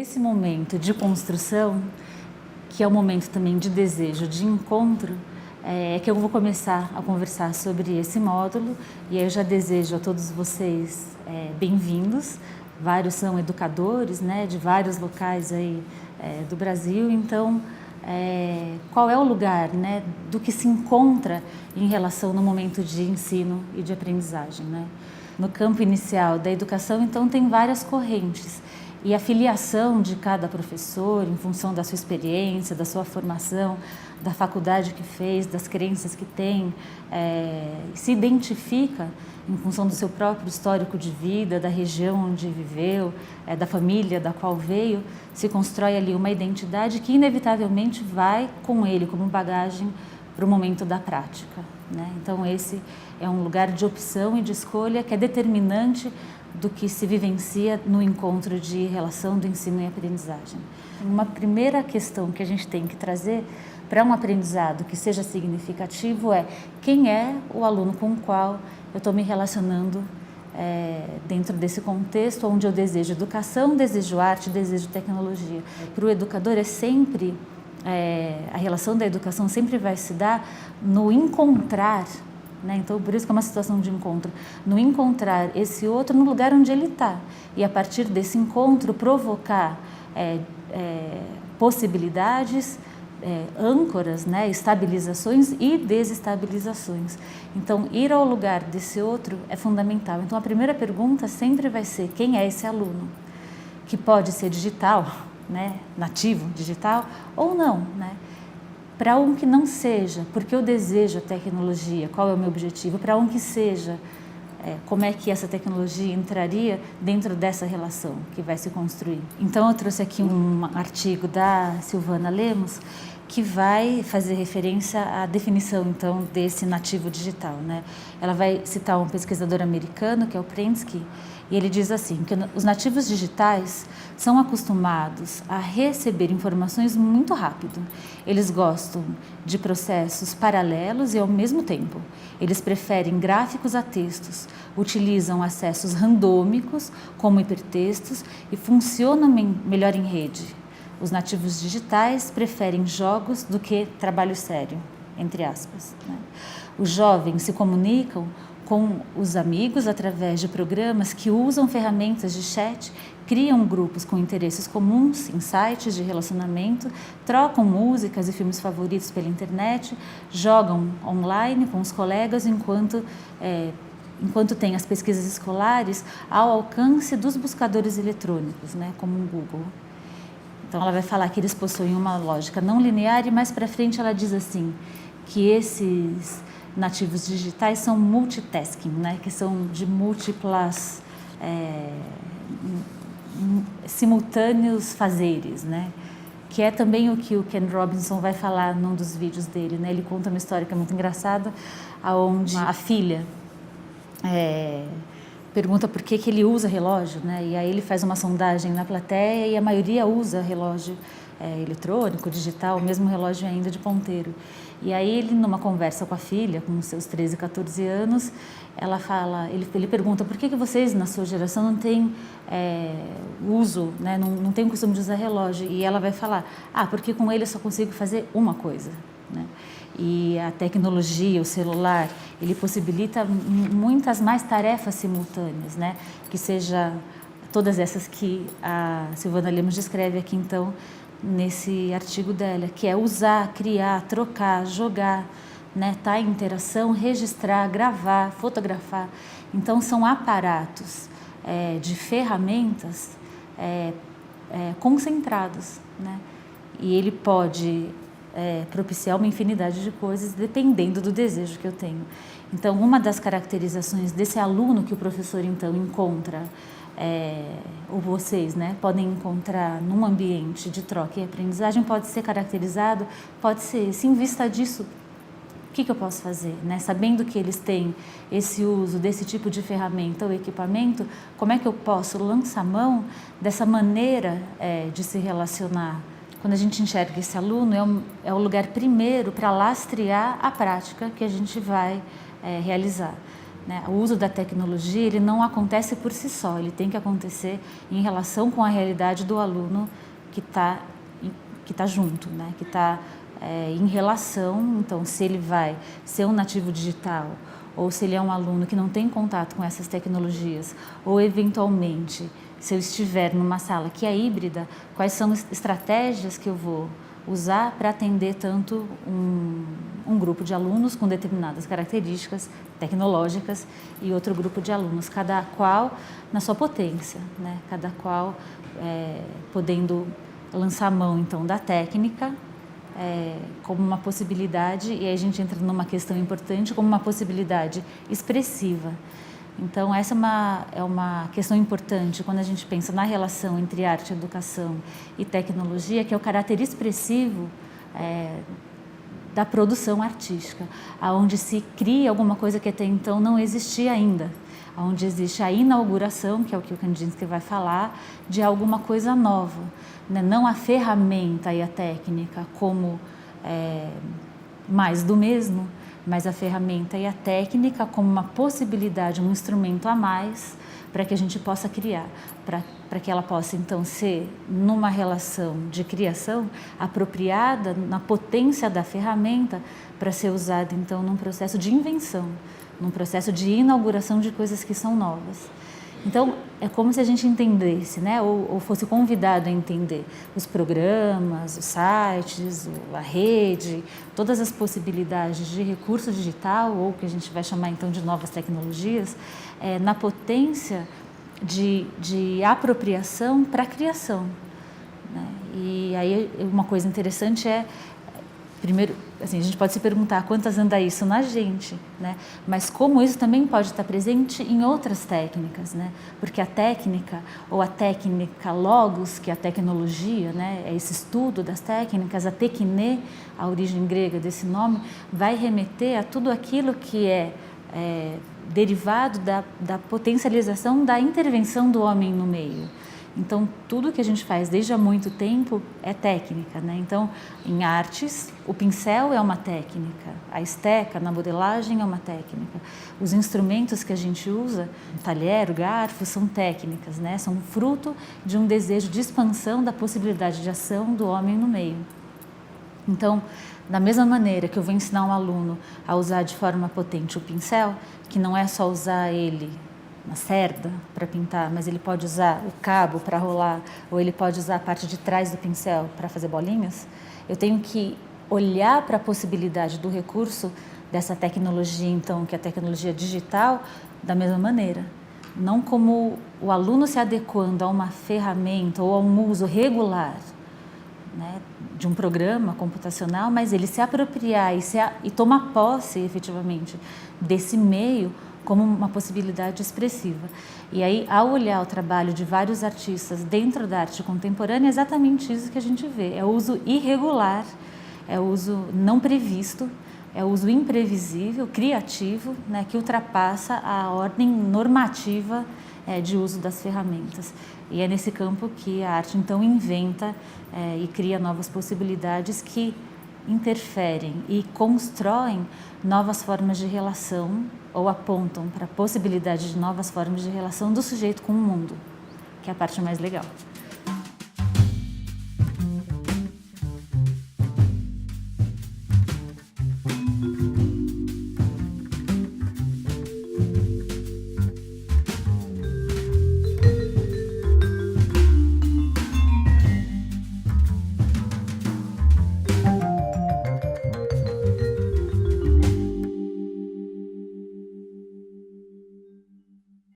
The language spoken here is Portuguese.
nesse momento de construção, que é um momento também de desejo, de encontro, é que eu vou começar a conversar sobre esse módulo. E aí eu já desejo a todos vocês bem-vindos. Vários são educadores, né, de vários locais aí do Brasil. Então, qual é o lugar, né, do que se encontra em relação no momento de ensino e de aprendizagem, né? No campo inicial da educação, então, tem várias correntes. E a filiação de cada professor, em função da sua experiência, da sua formação, da faculdade que fez, das crenças que tem, se identifica em função do seu próprio histórico de vida, da região onde viveu, da família da qual veio, se constrói ali uma identidade que inevitavelmente vai com ele como bagagem para o momento da prática, né? Então esse é um lugar de opção e de escolha que é determinante do que se vivencia no encontro de relação do ensino e aprendizagem. Uma primeira questão que a gente tem que trazer para um aprendizado que seja significativo é quem é o aluno com o qual eu estou me relacionando dentro desse contexto onde eu desejo educação, desejo arte, desejo tecnologia. Para o educador é sempre, a relação da educação sempre vai se dar no encontrar, né? Então, por isso que é uma situação de encontro, no encontrar esse outro no lugar onde ele está. E a partir desse encontro provocar possibilidades, âncoras, né, estabilizações e desestabilizações. Então, ir ao lugar desse outro é fundamental. Então, a primeira pergunta sempre vai ser quem é esse aluno, que pode ser digital, né, nativo digital ou não, né? Para um que não seja, porque eu desejo a tecnologia, qual é o meu objetivo? Para um que seja, como é que essa tecnologia entraria dentro dessa relação que vai se construir? Então, eu trouxe aqui um artigo da Silvana Lemos, que vai fazer referência à definição, então, desse nativo digital, né? Ela vai citar um pesquisador americano, que é o Prensky, e ele diz assim, que os nativos digitais são acostumados a receber informações muito rápido. Eles gostam de processos paralelos e ao mesmo tempo. Eles preferem gráficos a textos, utilizam acessos randômicos, como hipertextos, e funcionam melhor em rede. Os nativos digitais preferem jogos do que trabalho sério, entre aspas, né? Os jovens se comunicam com os amigos através de programas que usam ferramentas de chat, criam grupos com interesses comuns em sites de relacionamento, trocam músicas e filmes favoritos pela internet, jogam online com os colegas enquanto têm as pesquisas escolares ao alcance dos buscadores eletrônicos, né, como o Google. Então ela vai falar que eles possuem uma lógica não linear e mais para frente ela diz assim, que esses nativos digitais são multitasking, né? Que são de múltiplas, simultâneos fazeres, né? Que é também o que o Ken Robinson vai falar num dos vídeos dele, né? Ele conta uma história que é muito engraçada, onde a filha pergunta por que ele usa relógio, né? E aí ele faz uma sondagem na plateia e a maioria usa relógio eletrônico, digital, mesmo relógio ainda de ponteiro. E aí ele, numa conversa com a filha, com seus 13, 14 anos, ele pergunta por que vocês, na sua geração, não têm uso, né? Não tem o costume de usar relógio. E ela vai falar, porque com ele eu só consigo fazer uma coisa, né? E a tecnologia, o celular, ele possibilita muitas mais tarefas simultâneas, né? Que seja todas essas que a Silvana Lemos descreve aqui, então, nesse artigo dela, que é usar, criar, trocar, jogar, né? Tá em interação, registrar, gravar, fotografar. Então, são aparatos de ferramentas concentrados, né? E ele pode propiciar uma infinidade de coisas dependendo do desejo que eu tenho. Então, uma das caracterizações desse aluno que o professor, então, encontra, ou vocês, né, podem encontrar num ambiente de troca e aprendizagem, pode ser caracterizado, pode ser, se em vista disso, o que eu posso fazer, né? Sabendo que eles têm esse uso desse tipo de ferramenta ou equipamento, como é que eu posso lançar mão dessa maneira de se relacionar? Quando a gente enxerga esse aluno, é o lugar primeiro para lastrear a prática que a gente vai realizar. né? O uso da tecnologia, ele não acontece por si só, ele tem que acontecer em relação com a realidade do aluno que tá junto, né? Que está em relação. Então, se ele vai ser um nativo digital, ou se ele é um aluno que não tem contato com essas tecnologias, ou eventualmente, se eu estiver numa sala que é híbrida, quais são as estratégias que eu vou usar para atender tanto um grupo de alunos com determinadas características tecnológicas e outro grupo de alunos, cada qual na sua potência, né? Cada qual podendo lançar mão então da técnica como uma possibilidade, e aí a gente entra numa questão importante, como uma possibilidade expressiva. Então, essa é uma questão importante quando a gente pensa na relação entre arte, educação e tecnologia, que é o caráter expressivo da produção artística, onde se cria alguma coisa que até então não existia ainda, onde existe a inauguração, que é o que o Kandinsky vai falar, de alguma coisa nova, né? Não a ferramenta e a técnica como mais do mesmo, mas a ferramenta e a técnica como uma possibilidade, um instrumento a mais para que a gente possa criar, para que ela possa então ser, numa relação de criação, apropriada na potência da ferramenta para ser usada então num processo de invenção, num processo de inauguração de coisas que são novas. Então, é como se a gente entendesse, né, ou fosse convidado a entender os programas, os sites, a rede, todas as possibilidades de recurso digital, ou que a gente vai chamar então de novas tecnologias, na potência de apropriação para a criação, né? E aí uma coisa interessante primeiro, assim, a gente pode se perguntar quantas anda isso na gente, né? Mas como isso também pode estar presente em outras técnicas, né? Porque a técnica, ou a técnica logos, que é a tecnologia, né? É esse estudo das técnicas, a tekné, a origem grega desse nome, vai remeter a tudo aquilo que é derivado da potencialização da intervenção do homem no meio. Então, tudo que a gente faz desde há muito tempo é técnica, né? Então, em artes, o pincel é uma técnica, a esteca na modelagem é uma técnica. Os instrumentos que a gente usa, o talher, o garfo, são técnicas, né? São fruto de um desejo de expansão da possibilidade de ação do homem no meio. Então, da mesma maneira que eu vou ensinar um aluno a usar de forma potente o pincel, que não é só usar ele na cerda para pintar, mas ele pode usar o cabo para rolar, ou ele pode usar a parte de trás do pincel para fazer bolinhas, eu tenho que olhar para a possibilidade do recurso dessa tecnologia, então, que é a tecnologia digital, da mesma maneira. Não como o aluno se adequando a uma ferramenta ou a um uso regular, né, de um programa computacional, mas ele se apropriar e tomar posse, efetivamente, desse meio como uma possibilidade expressiva. E aí, ao olhar o trabalho de vários artistas dentro da arte contemporânea, é exatamente isso que a gente vê. É o uso irregular, é o uso não previsto, é o uso imprevisível, criativo, né, que ultrapassa a ordem normativa de uso das ferramentas. E é nesse campo que a arte, então, inventa e cria novas possibilidades que interferem e constroem novas formas de relação ou apontam para a possibilidade de novas formas de relação do sujeito com o mundo, que é a parte mais legal.